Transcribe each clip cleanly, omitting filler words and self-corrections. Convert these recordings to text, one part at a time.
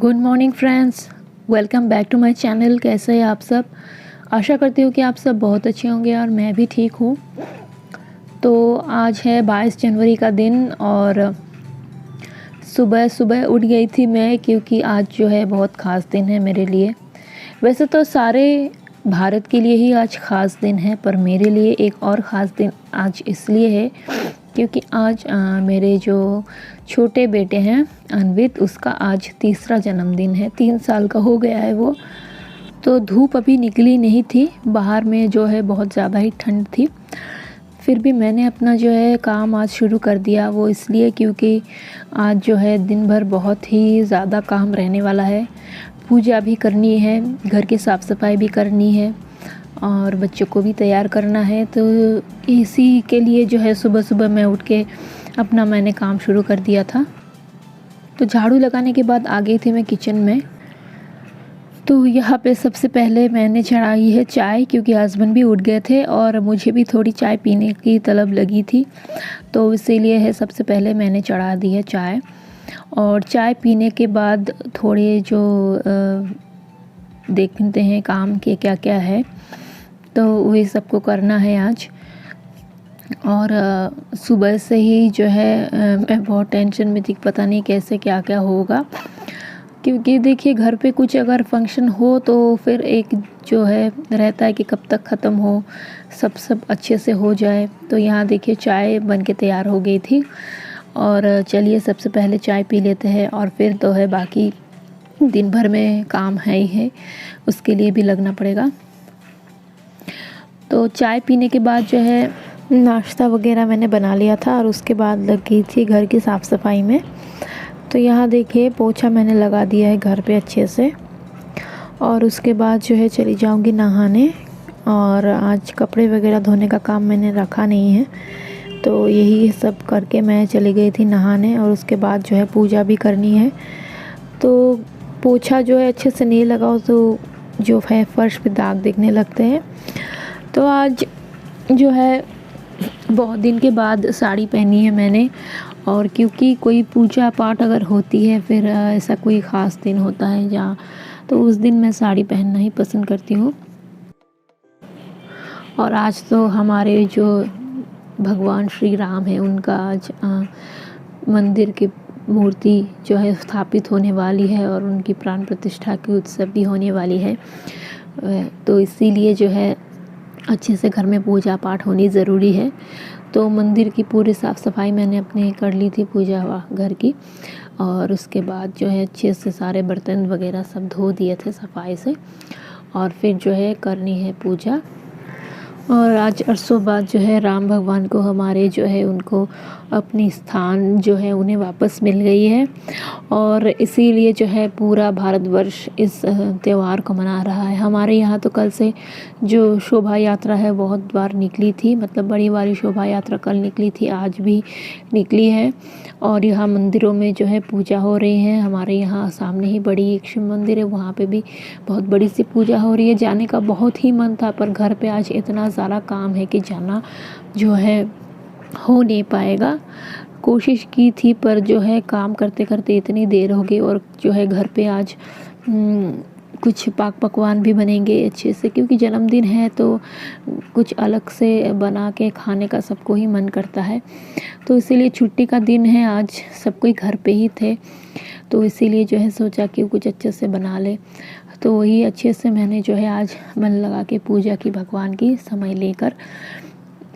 Good morning friends, welcome back to my channel. कैसे हैं आप सब? आशा करती हूँ कि आप सब बहुत अच्छे होंगे और मैं भी ठीक हूँ। तो आज है 22 जनवरी का दिन और सुबह सुबह उठ गई थी मैं, क्योंकि आज जो है बहुत ख़ास दिन है मेरे लिए। वैसे तो सारे भारत के लिए ही आज ख़ास दिन है, पर मेरे लिए एक और ख़ास दिन आज इसलिए है क्योंकि आज मेरे जो छोटे बेटे हैं अन्वित, उसका आज तीसरा जन्मदिन है। 3 साल का हो गया है वो। तो धूप अभी निकली नहीं थी, बाहर में जो है बहुत ज़्यादा ही ठंड थी। फिर भी मैंने अपना जो है काम आज शुरू कर दिया। वो इसलिए क्योंकि आज जो है दिन भर बहुत ही ज़्यादा काम रहने वाला है। पूजा भी करनी है, घर की साफ़ सफाई भी करनी है और बच्चों को भी तैयार करना है। तो इसी के लिए जो है सुबह सुबह मैं उठ के अपना मैंने काम शुरू कर दिया था। तो झाड़ू लगाने के बाद आ गई थी मैं किचन में। तो यहाँ पे सबसे पहले मैंने चढ़ाई है चाय, क्योंकि हस्बैंड भी उठ गए थे और मुझे भी थोड़ी चाय पीने की तलब लगी थी। तो इसीलिए है सबसे पहले मैंने चढ़ा दी है चाय। और चाय पीने के बाद थोड़े जो देखते हैं काम के क्या क्या है, तो वही सबको करना है आज। और सुबह से ही जो है मैं बहुत टेंशन में थी, पता नहीं कैसे क्या क्या होगा। क्योंकि देखिए घर पे कुछ अगर फंक्शन हो तो फिर एक जो है रहता है कि कब तक ख़त्म हो, सब अच्छे से हो जाए। तो यहाँ देखिए चाय बन के तैयार हो गई थी। और चलिए सबसे पहले चाय पी लेते हैं और फिर तो है बाकी दिन भर में काम है ही है, उसके लिए भी लगना पड़ेगा। तो चाय पीने के बाद जो है नाश्ता वगैरह मैंने बना लिया था और उसके बाद लग गई थी घर की साफ़ सफाई में। तो यहाँ देखिए पोछा मैंने लगा दिया है घर पे अच्छे से। और उसके बाद जो है चली जाऊँगी नहाने। और आज कपड़े वगैरह धोने का काम मैंने रखा नहीं है, तो यही सब करके मैं चली गई थी नहाने। और उसके बाद जो है पूजा भी करनी है। तो पोछा जो है अच्छे से नहीं लगाओ तो जो है फर्श पे दाग दिखने लगते हैं। तो आज जो है बहुत दिन के बाद साड़ी पहनी है मैंने। और क्योंकि कोई पूजा पाठ अगर होती है, फिर ऐसा कोई ख़ास दिन होता है जहाँ, तो उस दिन मैं साड़ी पहनना ही पसंद करती हूँ। और आज तो हमारे जो भगवान श्री राम है उनका आज मंदिर की मूर्ति जो है स्थापित होने वाली है और उनकी प्राण प्रतिष्ठा की उत्सव भी होने वाली है। तो इसीलिए जो है अच्छे से घर में पूजा पाठ होनी ज़रूरी है। तो मंदिर की पूरी साफ़ सफाई मैंने अपने कर ली थी, पूजा घर की। और उसके बाद जो है अच्छे से सारे बर्तन वगैरह सब धो दिए थे सफाई से। और फिर जो है करनी है पूजा। और आज अरसों बाद जो है राम भगवान को हमारे जो है उनको अपनी स्थान जो है उन्हें वापस मिल गई है। और इसीलिए जो है पूरा भारतवर्ष इस त्यौहार को मना रहा है। हमारे यहाँ तो कल से जो शोभा यात्रा है बहुत बार निकली थी, मतलब बड़ी वाली शोभा यात्रा कल निकली थी, आज भी निकली है। और यहाँ मंदिरों में जो है पूजा हो रही है। हमारे यहाँ सामने ही बड़ी एक शिव मंदिर है, वहाँ पे भी बहुत बड़ी सी पूजा हो रही है। जाने का बहुत ही मन था, पर घर पे आज इतना ज़्यादा काम है कि जाना जो है हो नहीं पाएगा। कोशिश की थी पर जो है काम करते करते इतनी देर हो गई। और जो है घर पे आज कुछ पकवान भी बनेंगे अच्छे से, क्योंकि जन्मदिन है तो कुछ अलग से बना के खाने का सबको ही मन करता है। तो इसीलिए छुट्टी का दिन है आज, सब कोई घर पे ही थे, तो इसीलिए जो है सोचा कि कुछ अच्छे से बना ले। तो वही अच्छे से मैंने जो है आज मन लगा के पूजा की भगवान की, समय लेकर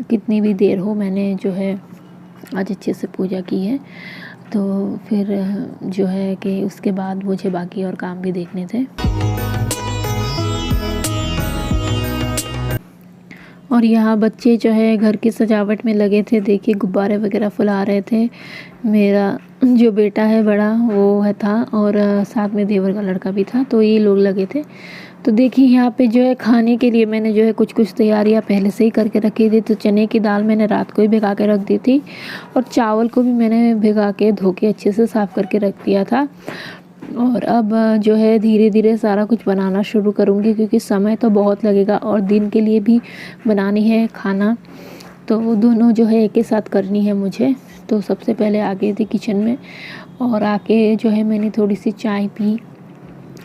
कितनी भी देर हो मैंने जो है आज अच्छे से पूजा की है। तो फिर जो है कि उसके बाद मुझे बाकी और काम भी देखने थे। और यहाँ बच्चे जो है घर की सजावट में लगे थे, देखिए गुब्बारे वगैरह फुला रहे थे। मेरा जो बेटा है बड़ा वो है था और साथ में देवर का लड़का भी था, तो ये लोग लगे थे। तो देखिए यहाँ पे जो है खाने के लिए मैंने जो है कुछ तैयारियाँ पहले से ही करके रखी थी। तो चने की दाल मैंने रात को ही भिगा के रख दी थी और चावल को भी मैंने भिगा के धो के अच्छे से साफ़ करके रख दिया था। और अब जो है धीरे धीरे सारा कुछ बनाना शुरू करूँगी, क्योंकि समय तो बहुत लगेगा और दिन के लिए भी बनानी है खाना, तो दोनों जो है एक ही साथ करनी है मुझे। तो सबसे पहले आ गई थी किचन में और आके जो है मैंने थोड़ी सी चाय पी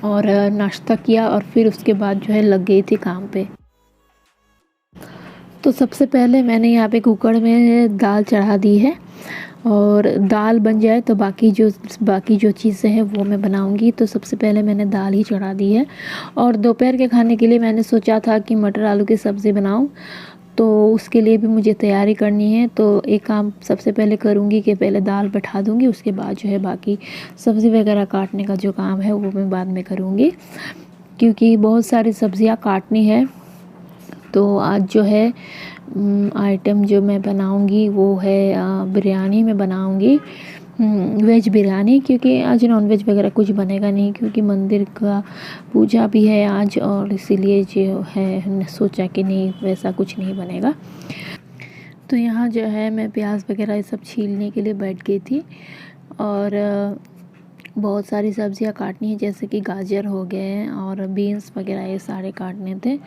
और नाश्ता किया और फिर उसके बाद जो है लग गई थी काम पे। तो सबसे पहले मैंने यहाँ पे कुकर में दाल चढ़ा दी है और दाल बन जाए तो बाकी जो चीज़ें हैं वो मैं बनाऊंगी। तो सबसे पहले मैंने दाल ही चढ़ा दी है और दोपहर के खाने के लिए मैंने सोचा था कि मटर आलू की सब्ज़ी बनाऊं, तो उसके लिए भी मुझे तैयारी करनी है। तो एक काम सबसे पहले करूंगी कि पहले दाल बैठा दूंगी, उसके बाद जो है बाकी सब्ज़ी वगैरह काटने का जो काम है वो मैं बाद में करूंगी, क्योंकि बहुत सारी सब्ज़ियां काटनी है। तो आज जो है आइटम जो मैं बनाऊंगी वो है बिरयानी में बनाऊंगी, वेज बिरयानी, क्योंकि आज नॉनवेज वगैरह कुछ बनेगा नहीं, क्योंकि मंदिर का पूजा भी है आज, और इसीलिए जो है सोचा कि नहीं वैसा कुछ नहीं बनेगा। तो यहाँ जो है मैं प्याज वगैरह ये सब छीलने के लिए बैठ गई थी और बहुत सारी सब्जियाँ काटनी है, जैसे कि गाजर हो गए और बीन्स वगैरह ये सारे काटने थे।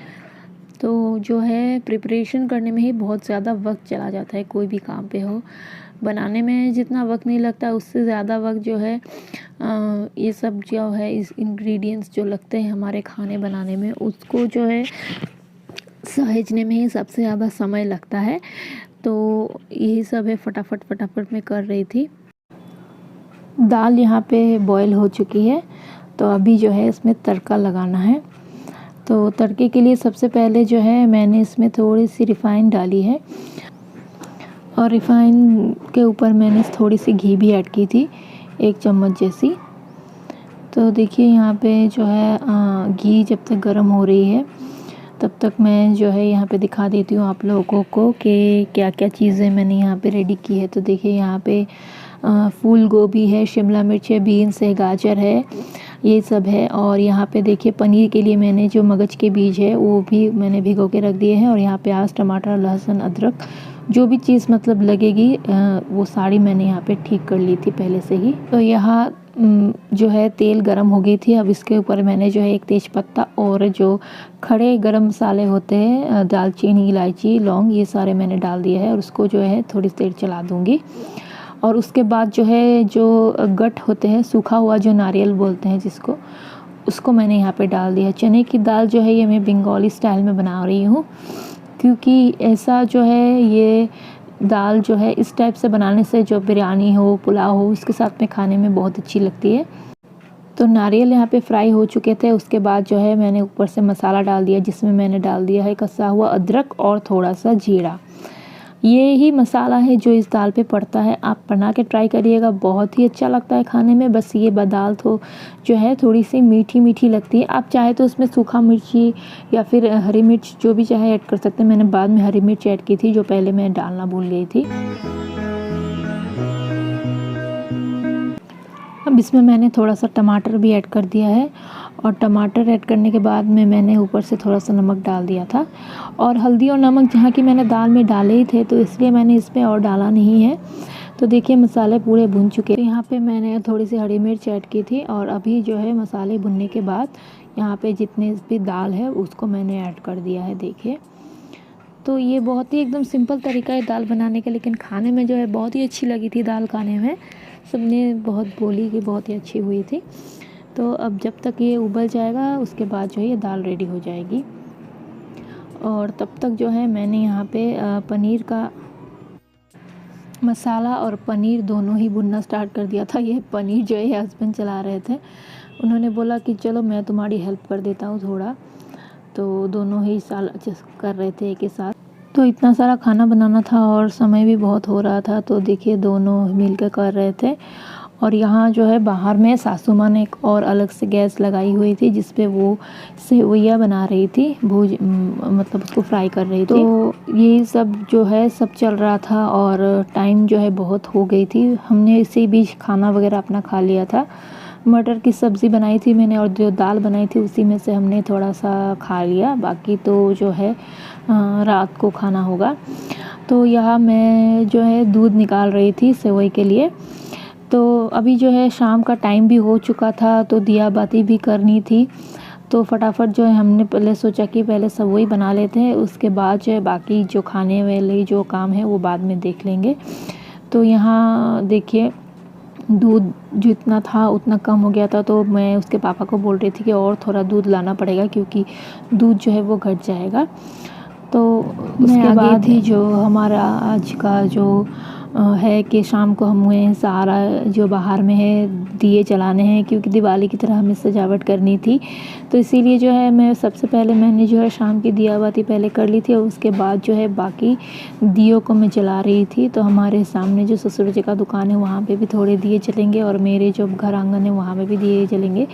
तो जो है प्रिपरेशन करने में ही बहुत ज़्यादा वक्त चला जाता है, कोई भी काम पे हो। बनाने में जितना वक्त नहीं लगता उससे ज़्यादा वक्त जो है ये सब जो है इस इंग्रेडिएंट्स जो लगते हैं हमारे खाने बनाने में, उसको जो है सहेजने में ही सबसे ज़्यादा समय लगता है। तो यही सब है, फटाफट मैं कर रही थी। दाल यहाँ पे बॉईल हो चुकी है, तो अभी जो है इसमें तड़का लगाना है। तो तड़के के लिए सबसे पहले जो है मैंने इसमें थोड़ी सी रिफ़ाइन डाली है और रिफ़ाइन के ऊपर मैंने थोड़ी सी घी भी ऐड की थी, 1 चम्मच जैसी। तो देखिए यहाँ पे जो है घी जब तक गर्म हो रही है तब तक मैं जो है यहाँ पे दिखा देती हूँ आप लोगों को कि क्या क्या चीज़ें मैंने यहाँ पे रेडी की है। तो देखिए यहाँ पे फूल गोभी है, शिमला मिर्च है, बीन्स है, गाजर है, ये सब है। और यहाँ पे देखिए पनीर के लिए मैंने जो मगज के बीज है वो भी मैंने भिगो के रख दिए हैं। और यहाँ प्याज, टमाटर, लहसुन, अदरक, जो भी चीज़ मतलब लगेगी वो सारी मैंने यहाँ पे ठीक कर ली थी पहले से ही। तो यहाँ जो है तेल गरम हो गई थी। अब इसके ऊपर मैंने जो है एक तेज पत्ता और जो खड़े गरम मसाले होते हैं दालचीनी, इलायची, लौंग, ये सारे मैंने डाल दिए है और उसको जो है थोड़ी देर चला दूँगी। और उसके बाद जो है जो गट होते हैं, सूखा हुआ जो नारियल बोलते हैं जिसको, उसको मैंने यहाँ पे डाल दिया। चने की दाल जो है ये मैं बंगाली स्टाइल में बना रही हूँ, क्योंकि ऐसा जो है ये दाल जो है इस टाइप से बनाने से जो बिरयानी हो, पुलाव हो, उसके साथ में खाने में बहुत अच्छी लगती है। तो नारियल यहाँ पे फ्राई हो चुके थे। उसके बाद जो है मैंने ऊपर से मसाला डाल दिया, जिसमें मैंने डाल दिया है कसा हुआ अदरक और थोड़ा सा जीरा। ये ही मसाला है जो इस दाल पे पड़ता है। आप बना के ट्राई करिएगा, बहुत ही अच्छा लगता है खाने में। बस ये दाल तो जो है थोड़ी सी मीठी मीठी लगती है। आप चाहे तो उसमें सूखा मिर्ची या फिर हरी मिर्च जो भी चाहे ऐड कर सकते हैं। मैंने बाद में हरी मिर्च ऐड की थी, जो पहले मैं डालना भूल गई थी। अब इसमें मैंने थोड़ा सा टमाटर भी ऐड कर दिया है और टमाटर ऐड करने के बाद में मैंने ऊपर से थोड़ा सा नमक डाल दिया था। और हल्दी और नमक जहाँ की मैंने दाल में डाले ही थे, तो इसलिए मैंने इसमें और डाला नहीं है। तो देखिए मसाले पूरे भुन चुके हैं। तो यहाँ पे मैंने थोड़ी सी हरी मिर्च ऐड की थी और अभी जो है मसाले भुनने के बाद यहाँ पे जितने भी दाल है उसको मैंने ऐड कर दिया है। देखिए, तो ये बहुत ही एकदम सिंपल तरीका है दाल बनाने का, लेकिन खाने में जो है बहुत ही अच्छी लगी थी दाल। खाने में सबने बहुत बोली कि बहुत ही अच्छी हुई थी। तो अब जब तक ये उबल जाएगा उसके बाद जो है ये दाल रेडी हो जाएगी। और तब तक जो है मैंने यहाँ पे पनीर का मसाला और पनीर दोनों ही भुनना स्टार्ट कर दिया था। ये पनीर जो है हस्बैंड चला रहे थे, उन्होंने बोला कि चलो मैं तुम्हारी हेल्प कर देता हूँ थोड़ा। तो दोनों ही साल कर रहे थे एक ही साथ। तो इतना सारा खाना बनाना था और समय भी बहुत हो रहा था, तो देखिए दोनों मिलकर कर रहे थे। और यहाँ जो है बाहर में सासू माँ ने एक और अलग से गैस लगाई हुई थी, जिस पे वो सेवइयाँ बना रही थी, मतलब उसको फ्राई कर रही थी। तो ये सब जो है सब चल रहा था और टाइम जो है बहुत हो गई थी। हमने इसी बीच खाना वगैरह अपना खा लिया था। मटर की सब्ज़ी बनाई थी मैंने और जो दाल बनाई थी उसी में से हमने थोड़ा सा खा लिया, बाकी तो जो है रात को खाना होगा। तो यहाँ मैं जो है दूध निकाल रही थी सेवई के लिए। तो अभी जो है शाम का टाइम भी हो चुका था, तो दिया बाती भी करनी थी। तो फटाफट जो है हमने पहले सोचा कि पहले सेवई बना लेते हैं, उसके बाद जो है बाकी जो खाने वाले जो काम है वो बाद में देख लेंगे। तो यहाँ देखिए दूध जितना था उतना कम हो गया था, तो मैं उसके पापा को बोल रही थी कि और थोड़ा दूध लाना पड़ेगा क्योंकि दूध जो है वो घट जाएगा। तो उसके बाद ही जो हमारा आज का जो है कि शाम को हमें सारा जो बाहर में है दिए जलाने हैं, क्योंकि दिवाली की तरह हमें सजावट करनी थी। तो इसीलिए जो है मैं सबसे पहले मैंने जो है शाम की दिया बाती पहले कर ली थी और उसके बाद जो है बाकी दियों को मैं जला रही थी। तो हमारे सामने जो ससुर जी का दुकान है वहाँ पे भी थोड़े दिए जलेंगे और मेरे जो घर आंगन है वहाँ पे भी दिए जलेंगे।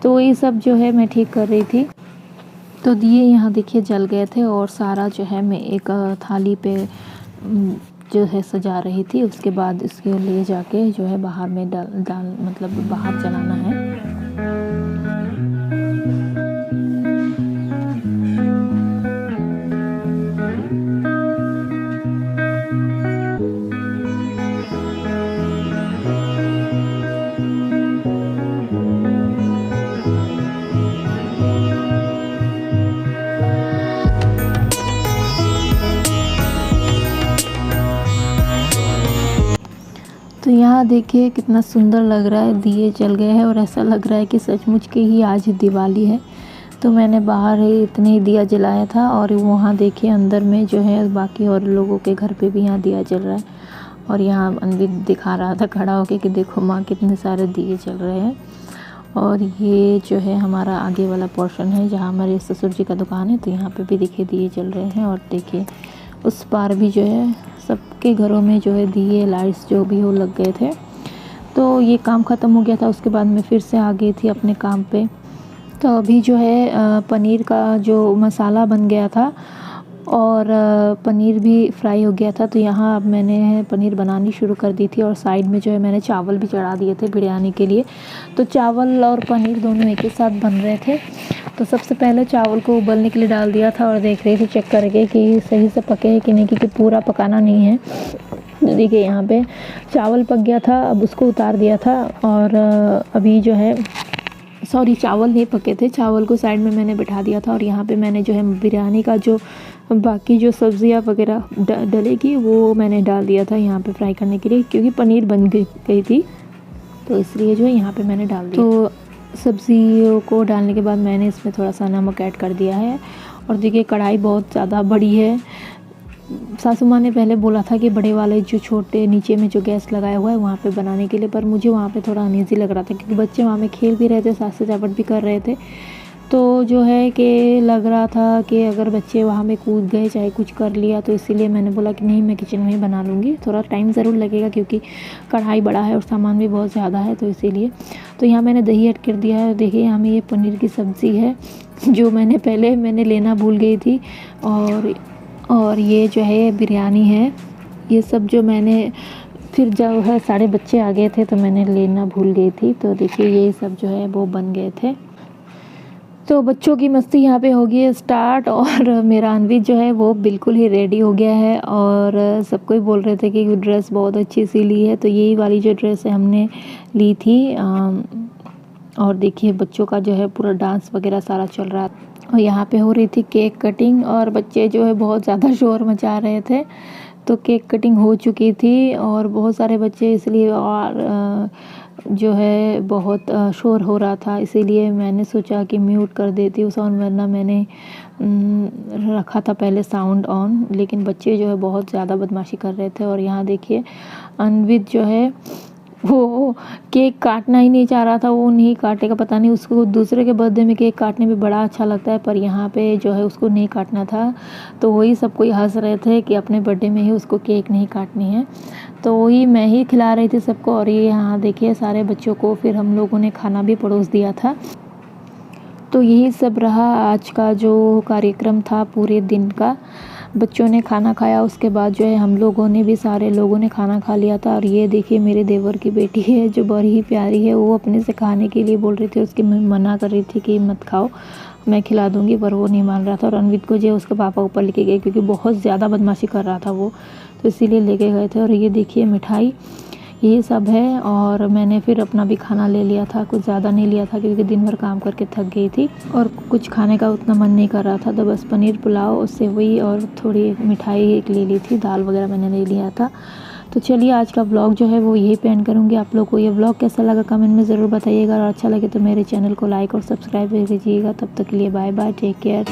तो ये सब जो है मैं ठीक कर रही थी। तो दिए यहाँ देखिए जल गए थे और सारा जो है मैं एक थाली पे जो है सजा रही थी। उसके बाद इसको ले जाके जो है बाहर में डाल मतलब बाहर जलाना है। तो यहाँ देखिए कितना सुंदर लग रहा है, दिए जल गए हैं और ऐसा लग रहा है कि सचमुच के ही आज दिवाली है। तो मैंने बाहर ही इतने ही दिया जलाया था और वहाँ देखिए अंदर में जो है बाकी और लोगों के घर पे भी यहाँ दिया जल रहा है। और यहाँ अनवित दिखा रहा था खड़ा होके कि देखो माँ कितने सारे दिए जल रहे हैं। और ये जो है हमारा आगे वाला पोर्शन है जहाँ हमारे ससुर जी का दुकान है, तो यहाँ पे भी देखिए दिए जल रहे हैं। और देखिए उस पार भी जो है सबके घरों में जो है दिए लाइट्स जो भी हो लग गए थे। तो ये काम ख़त्म हो गया था। उसके बाद मैं फिर से आ गई थी अपने काम पे। तो अभी जो है पनीर का जो मसाला बन गया था और पनीर भी फ्राई हो गया था। तो यहाँ अब मैंने पनीर बनानी शुरू कर दी थी और साइड में जो है मैंने चावल भी चढ़ा दिए थे बिरयानी के लिए। तो चावल और पनीर दोनों एक ही साथ बन रहे थे। तो सबसे पहले चावल को उबलने के लिए डाल दिया था और देख रही थी चेक करके कि सही से पके हैं कि नहीं, क्योंकि पूरा पकाना नहीं है। देखिए यहाँ पे चावल पक गया था, अब उसको उतार दिया था। और अभी जो है चावल नहीं पके थे, चावल को साइड में मैंने बिठा दिया था। और यहाँ पे मैंने जो है बिरयानी का जो बाकी जो सब्जियाँ वगैरह डलेगी वो मैंने डाल दिया था यहाँ पे फ्राई करने के लिए, क्योंकि पनीर बन गई थी तो इसलिए जो है यहाँ पे मैंने डाल दिया। तो सब्जियों को डालने के बाद मैंने इसमें थोड़ा सा नमक ऐड कर दिया है। और देखिए कढ़ाई बहुत ज़्यादा बड़ी है। सासू माँ ने पहले बोला था कि बड़े वाले जो छोटे नीचे में जो गैस लगाया हुआ है वहाँ पे बनाने के लिए, पर मुझे वहाँ पे थोड़ा अनईज़ी लग रहा था क्योंकि बच्चे वहाँ में खेल भी रहे थे, साथ सजावट भी कर रहे थे। तो जो है कि लग रहा था कि अगर बच्चे वहाँ में कूद गए चाहे कुछ कर लिया, तो इसीलिए मैंने बोला कि नहीं मैं किचन में ही बना लूँगी। थोड़ा टाइम ज़रूर लगेगा क्योंकि कढ़ाई बड़ा है और सामान भी बहुत ज़्यादा है, तो इसीलिए। तो यहाँ मैंने दही ऐड कर दिया है। देखिए यहाँ में ये पनीर की सब्ज़ी है जो मैंने लेना भूल गई थी। और ये जो है बिरयानी है। ये सब जो मैंने फिर जो है सारे बच्चे आ गए थे तो मैंने लेना भूल गई थी। तो देखिए ये सब जो है वो बन गए थे। तो बच्चों की मस्ती यहाँ पे हो गई है स्टार्ट। और मेरा अनवित जो है वो बिल्कुल ही रेडी हो गया है और सबको ही बोल रहे थे कि ड्रेस बहुत अच्छी सी ली है। तो यही वाली जो ड्रेस है हमने ली थी। और देखिए बच्चों का जो है पूरा डांस वगैरह सारा चल रहा है। और यहाँ पे हो रही थी केक कटिंग और बच्चे जो है बहुत ज़्यादा शोर मचा रहे थे। तो केक कटिंग हो चुकी थी और बहुत सारे बच्चे इसलिए और जो है बहुत शोर हो रहा था, इसीलिए मैंने सोचा कि म्यूट कर देती हूँ साउंड, वरना मैंने रखा था पहले साउंड ऑन। लेकिन बच्चे जो है बहुत ज़्यादा बदमाशी कर रहे थे। और यहाँ देखिए अनवित जो है वो केक काटना ही नहीं चाह रहा था, वो नहीं काटेगा। पता नहीं उसको दूसरे के बर्थडे में केक काटने में बड़ा अच्छा लगता है, पर यहाँ पे जो है उसको नहीं काटना था। तो वही सब कोई हंस रहे थे कि अपने बर्थडे में ही उसको केक नहीं काटनी है। तो वही मैं ही खिला रही थी सबको। और ये यहाँ देखिए सारे बच्चों को फिर हम लोगों ने खाना भी परोस दिया था। तो यही सब रहा आज का जो कार्यक्रम था पूरे दिन का। बच्चों ने खाना खाया, उसके बाद जो है हम लोगों ने भी सारे लोगों ने खाना खा लिया था। और ये देखिए मेरे देवर की बेटी है जो बड़ी ही प्यारी है, वो अपने से खाने के लिए बोल रही थी, उसकी मैं मना कर रही थी कि मत खाओ मैं खिला दूँगी, पर वो नहीं मान रहा था। और अनवित को जो है उसके पापा ऊपर लेके गए क्योंकि बहुत ज़्यादा बदमाशी कर रहा था वो, तो इसीलिए लेके गए थे। और ये देखिए मिठाई यही सब है। और मैंने फिर अपना भी खाना ले लिया था, कुछ ज़्यादा नहीं लिया था क्योंकि दिन भर काम करके थक गई थी और कुछ खाने का उतना मन नहीं कर रहा था। तो बस पनीर पुलाव, सेवई और थोड़ी मिठाई एक ले ली थी, दाल वगैरह मैंने ले लिया था। तो चलिए आज का ब्लॉग जो है वो यही पे एंड करूँगी। आप लोग को ये ब्लॉग कैसा लगा कमेंट में ज़रूर बताइएगा, और अच्छा लगे तो मेरे चैनल को लाइक और सब्सक्राइब कीजिएगा। तब तक के लिए बाय बाय, टेक केयर।